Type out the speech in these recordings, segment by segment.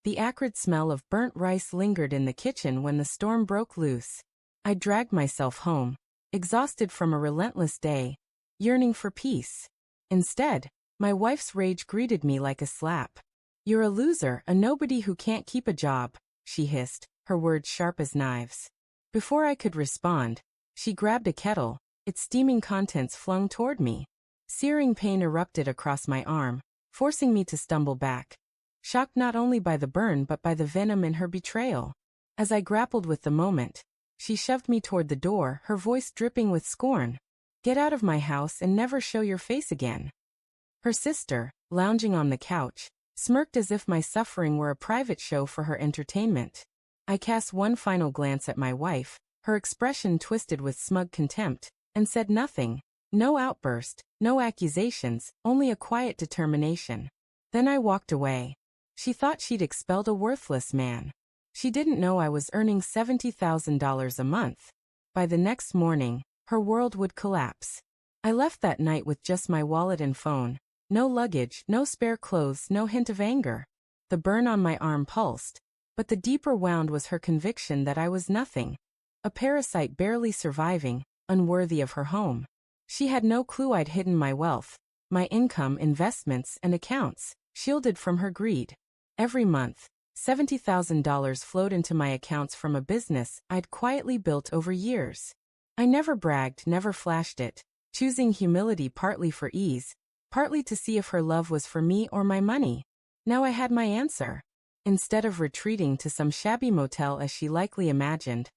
The acrid smell of burnt rice lingered in the kitchen when the storm broke loose. I dragged myself home, exhausted from a relentless day, yearning for peace. Instead, my wife's rage greeted me like a slap. "You're a loser, a nobody who can't keep a job," she hissed, her words sharp as knives. Before I could respond, she grabbed a kettle, its steaming contents flung toward me. Searing pain erupted across my arm, forcing me to stumble back, shocked not only by the burn but by the venom in her betrayal. As I grappled with the moment, she shoved me toward the door, her voice dripping with scorn. "Get out of my house and never show your face again." Her sister, lounging on the couch, smirked as if my suffering were a private show for her entertainment. I cast one final glance at my wife, her expression twisted with smug contempt, and said nothing. No outburst, no accusations, only a quiet determination. Then I walked away. She thought she'd expelled a worthless man. She didn't know I was earning $70,000 a month. By the next morning, her world would collapse. I left that night with just my wallet and phone. No luggage, no spare clothes, no hint of anger. The burn on my arm pulsed, but the deeper wound was her conviction that I was nothing. A parasite barely surviving, unworthy of her home. She had no clue I'd hidden my wealth, my income, investments, and accounts, shielded from her greed. Every month, $70,000 flowed into my accounts from a business I'd quietly built over years. I never bragged, never flashed it, choosing humility partly for ease, partly to see if her love was for me or my money. Now I had my answer. Instead of retreating to some shabby motel as she likely imagined,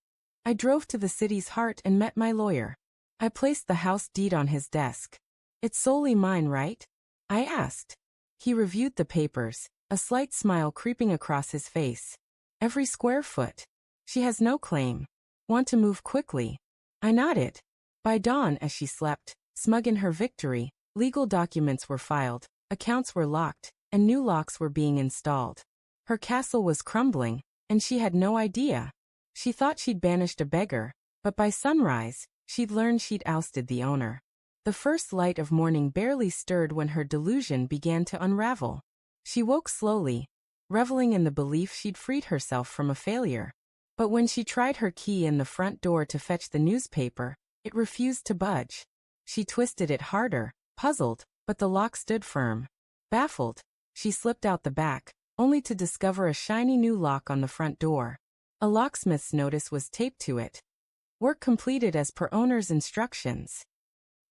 I drove to the city's heart and met my lawyer. I placed the house deed on his desk. "It's solely mine, right?" I asked. He reviewed the papers, a slight smile creeping across his face. "Every square foot. She has no claim. Want to move quickly?" I nodded. By dawn, as she slept, smug in her victory, legal documents were filed, accounts were locked, and new locks were being installed. Her castle was crumbling, and she had no idea. She thought she'd banished a beggar, but by sunrise, she'd learned she'd ousted the owner. The first light of morning barely stirred when her delusion began to unravel. She woke slowly, reveling in the belief she'd freed herself from a failure. But when she tried her key in the front door to fetch the newspaper, it refused to budge. She twisted it harder, puzzled, but the lock stood firm. Baffled, she slipped out the back, only to discover a shiny new lock on the front door. A locksmith's notice was taped to it. "Work completed as per owner's instructions."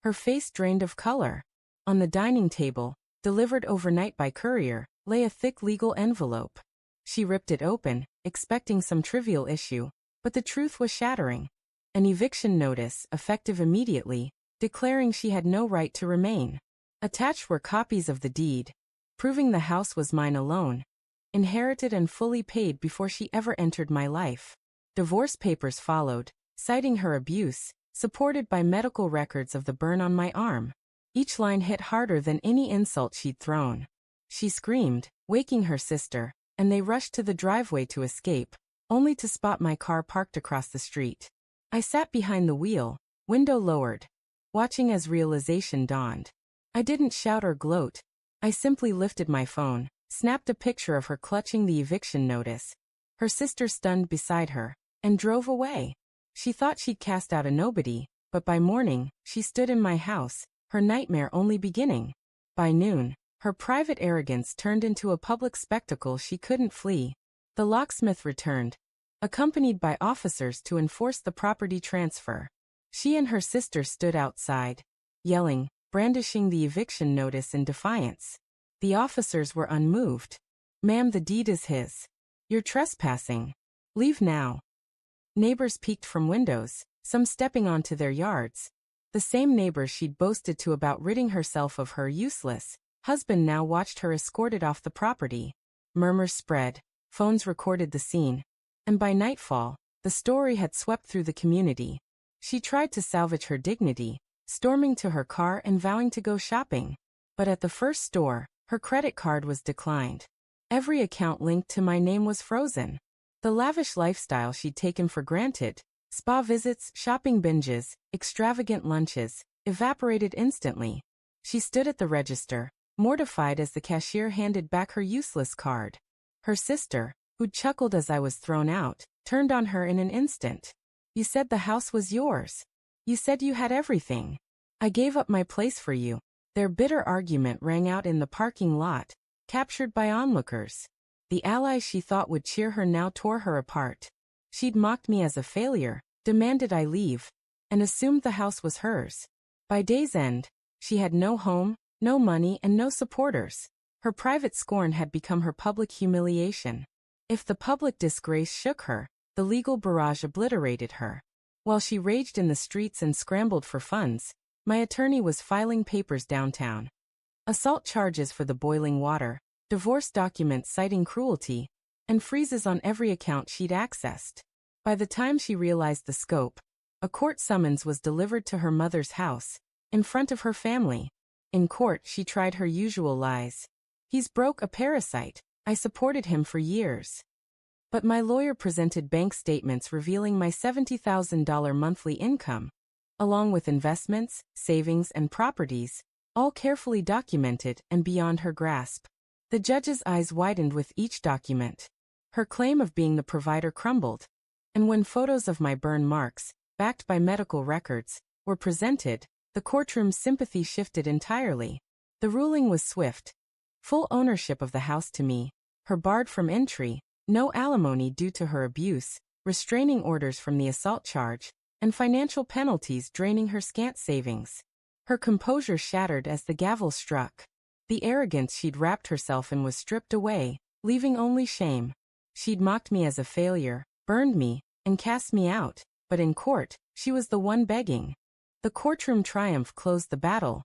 Her face drained of color. On the dining table, delivered overnight by courier, lay a thick legal envelope. She ripped it open, expecting some trivial issue, but the truth was shattering. An eviction notice, effective immediately, declaring she had no right to remain. Attached were copies of the deed, proving the house was mine alone, inherited and fully paid before she ever entered my life. Divorce papers followed, citing her abuse, supported by medical records of the burn on my arm. Each line hit harder than any insult she'd thrown. She screamed, waking her sister, and they rushed to the driveway to escape, only to spot my car parked across the street. I sat behind the wheel, window lowered, watching as realization dawned. I didn't shout or gloat. I simply lifted my phone, snapped a picture of her clutching the eviction notice, her sister stunned beside her, and drove away. She thought she'd cast out a nobody, but by morning, she stood in my house, her nightmare only beginning. By noon, her private arrogance turned into a public spectacle she couldn't flee. The locksmith returned, accompanied by officers to enforce the property transfer. She and her sister stood outside, yelling, brandishing the eviction notice in defiance. The officers were unmoved. "Ma'am, the deed is his. You're trespassing. Leave now." Neighbors peeked from windows, some stepping onto their yards. The same neighbors she'd boasted to about ridding herself of her useless husband now watched her escorted off the property. Murmurs spread, phones recorded the scene, and by nightfall, the story had swept through the community. She tried to salvage her dignity, storming to her car and vowing to go shopping. But at the first store, her credit card was declined. Every account linked to my name was frozen. The lavish lifestyle she'd taken for granted, spa visits, shopping binges, extravagant lunches, evaporated instantly. She stood at the register, mortified as the cashier handed back her useless card. Her sister, who'd chuckled as I was thrown out, turned on her in an instant. You said the house was yours. You said you had everything. I gave up my place for you. Their bitter argument rang out in the parking lot, captured by onlookers. The ally she thought would cheer her now tore her apart. She'd mocked me as a failure, demanded I leave, and assumed the house was hers. By day's end, she had no home, no money, and no supporters. Her private scorn had become her public humiliation. If the public disgrace shook her, the legal barrage obliterated her. While she raged in the streets and scrambled for funds, my attorney was filing papers downtown. Assault charges for the boiling water, divorce documents citing cruelty, and freezes on every account she'd accessed. By the time she realized the scope, a court summons was delivered to her mother's house, in front of her family. In court, she tried her usual lies. He's broke, a parasite. I supported him for years. But my lawyer presented bank statements revealing my $70,000 monthly income, along with investments, savings, and properties, all carefully documented and beyond her grasp. The judge's eyes widened with each document. Her claim of being the provider crumbled, and when photos of my burn marks, backed by medical records, were presented, the courtroom's sympathy shifted entirely. The ruling was swift. Full ownership of the house to me, her barred from entry, no alimony due to her abuse, restraining orders from the assault charge, and financial penalties draining her scant savings. Her composure shattered as the gavel struck. The arrogance she'd wrapped herself in was stripped away, leaving only shame. She'd mocked me as a failure, burned me, and cast me out, but in court, she was the one begging. The courtroom triumph closed the battle,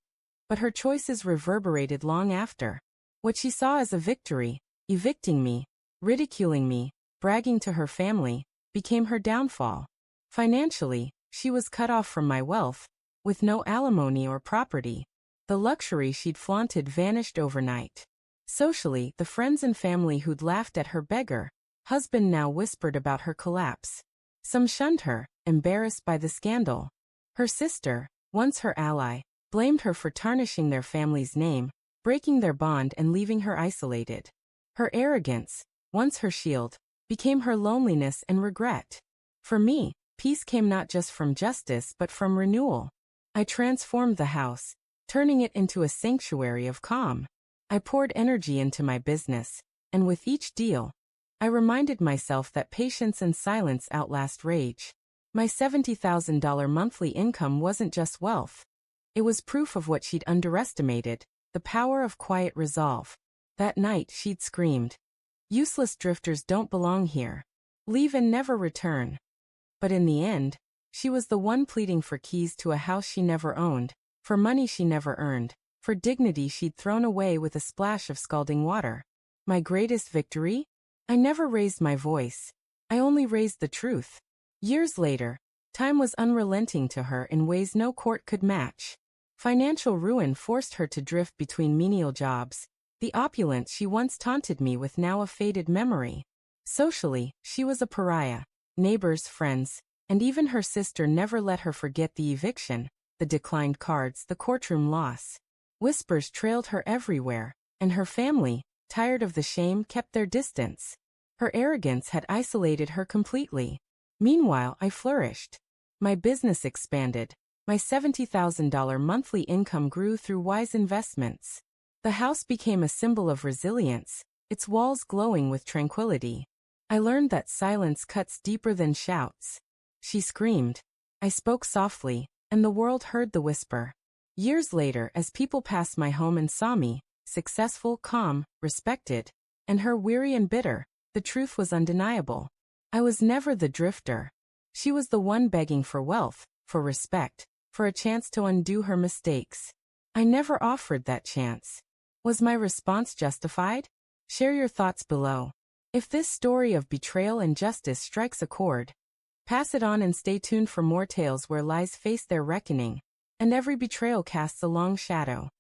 but her choices reverberated long after. What she saw as a victory, evicting me, ridiculing me, bragging to her family, became her downfall. Financially, she was cut off from my wealth, with no alimony or property. The luxury she'd flaunted vanished overnight. Socially, the friends and family who'd laughed at her beggar husband now whispered about her collapse. Some shunned her, embarrassed by the scandal. Her sister, once her ally, blamed her for tarnishing their family's name, breaking their bond and leaving her isolated. Her arrogance, once her shield, became her loneliness and regret. For me, peace came not just from justice but from renewal. I transformed the house, turning it into a sanctuary of calm. I poured energy into my business, and with each deal, I reminded myself that patience and silence outlast rage. My $70,000 monthly income wasn't just wealth. It was proof of what she'd underestimated, the power of quiet resolve. That night she'd screamed, "Useless drifters don't belong here. Leave and never return." But in the end, she was the one pleading for keys to a house she never owned, for money she never earned, for dignity she'd thrown away with a splash of scalding water. My greatest victory? I never raised my voice. I only raised the truth. Years later, time was unrelenting to her in ways no court could match. Financial ruin forced her to drift between menial jobs. The opulence she once taunted me with now a faded memory. Socially, she was a pariah. Neighbors, friends, and even her sister never let her forget the eviction, the declined cards, the courtroom loss. Whispers trailed her everywhere, and her family, tired of the shame, kept their distance. Her arrogance had isolated her completely. Meanwhile, I flourished. My business expanded. My $70,000 monthly income grew through wise investments. The house became a symbol of resilience, its walls glowing with tranquility. I learned that silence cuts deeper than shouts. She screamed. I spoke softly, and the world heard the whisper. Years later, as people passed my home and saw me, successful, calm, respected, and her weary and bitter, the truth was undeniable. I was never the drifter. She was the one begging for wealth, for respect, for a chance to undo her mistakes. I never offered that chance. Was my response justified? Share your thoughts below. If this story of betrayal and justice strikes a chord, pass it on and stay tuned for more tales where lies face their reckoning, and every betrayal casts a long shadow.